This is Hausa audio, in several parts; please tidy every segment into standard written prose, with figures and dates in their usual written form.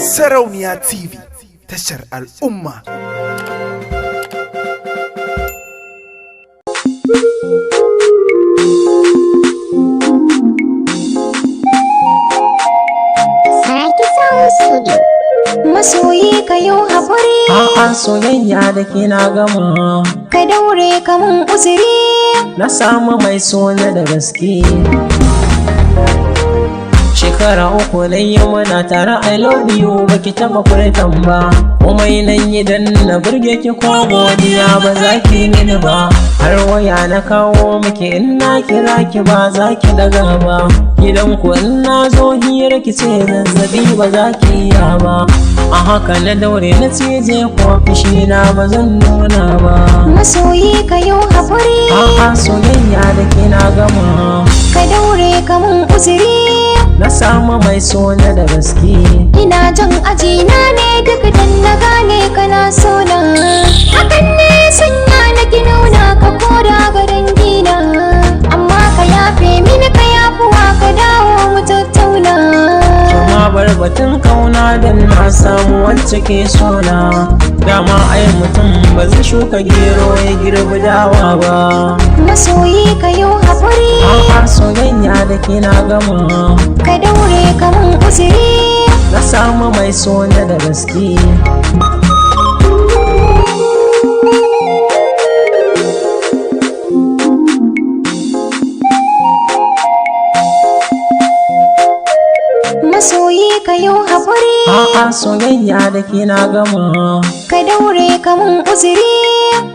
Sarauniya TV, tashar al'umma. Sarki Sound Studio. Masoyi ka yi haƙuri. A'a soyayya da ke na gama. Ka daure ka mun uzuri. Na samu mai sona da gaske. Shekara uku na yi muna tare I love you baki taba furtan ba. Komai nan yi dan na burge ki ko godiya ba za ki mini ba. Har waya na kawo miki in na kira ki ba za ki daga ba. Gidan ku in na zo hira ki ce zazzabi ba za ki iya ba. A haka na daure na cije ko fushi na ba zan nuna ba. Masoyi ka yi haƙuri. A'a soyayya da ke na gama. Ka daure ka mun uzuri. Na samu mai sona da gaske. Ina jan ajina ne duk dan na gane kana sona. Hakan ne sanya na ki nuna ka koda ga dangina. Amma ka yafe mini ka yafuwa ka dawo mu tattauna. Kuma barbatun kauna dan na samu wacce ke sona. Dama ai mutum ba zai shuka gero ya girbi dawa ba. Masoyi ka yi haƙuri. A'a soyayya da ke na gama. Ka daure ka mun uzuri. Na samu mai sona da gaske. Masoyi ka yi haƙuri. A'a soyayya da ke na gama. Ka daure ka mun uzuri.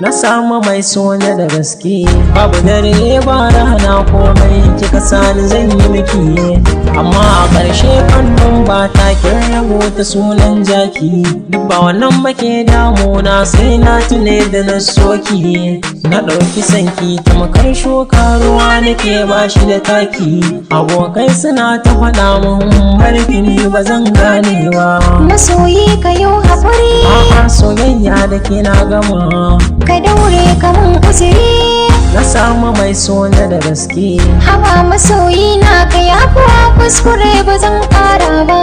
Na samu mai sona da gaske. Babu dare ba rana komai kika sani zan yi miki. Amma a ƙarshe kallon ba ta kin rubuta sunan jaki. Duk ba wannan ba ke damuna sai na tune da na soki. Na ɗauki sanki tamkar shuka ruwa nake ba shi da taki. Abokai suna ta faɗa mun barki ni ba zan gane ba. Masoyi ka yi haƙuri. A'a soyayya da ke na gama. Ka daure ka mun uzuri. Na samu mai sona da gaske. Haba masoyi na ka yafuwa kuskure ba zan ƙara ba.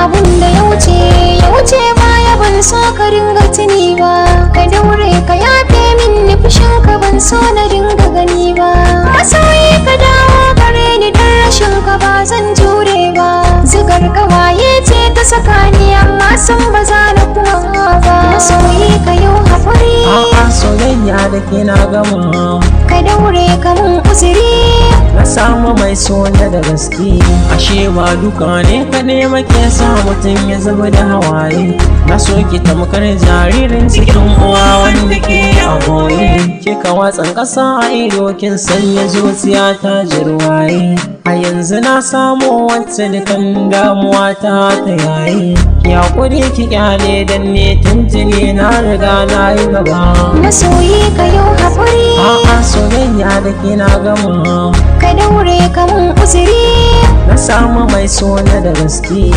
Abun da ya wuce baya ban so ka ringa tuni ba. Ka daure ka yafe min ni fushin ka ban so na ringa gani ba. Masoyi ka dawo gare ni dan rashin ka ba zan jure ba. Zigar kawaye ce ta saka ni amma san ba za na kuma ba. Masoyi ka yi haƙuri. A'a soyayya da ke na gama. Ka daure ka mun uzuri. Na samu mai sona da gaske. Ashe ba duka ne kaɗai make sa mutum ya zuba da hawaye. Na so ki tamkar jaririn cikin uwa wanda ke a goye. Kika watsan ƙasa a ido kin sanya zuciya ta jirwaye. A yanzu na samu wacce dukan damuwa ta yayi. Ki haƙuri ki kyale dan ne tuntuni na riga na yi gaba. Masoyi ka yi haƙuri. A'a soyayya da ke na gama. Ka daure ka mun uzuri. Na samu mai sona da gaske.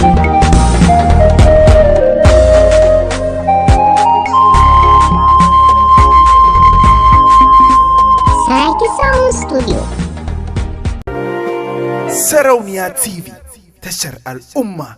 Sarki Sound Studio. Sarauniya TV, tashar al'umma.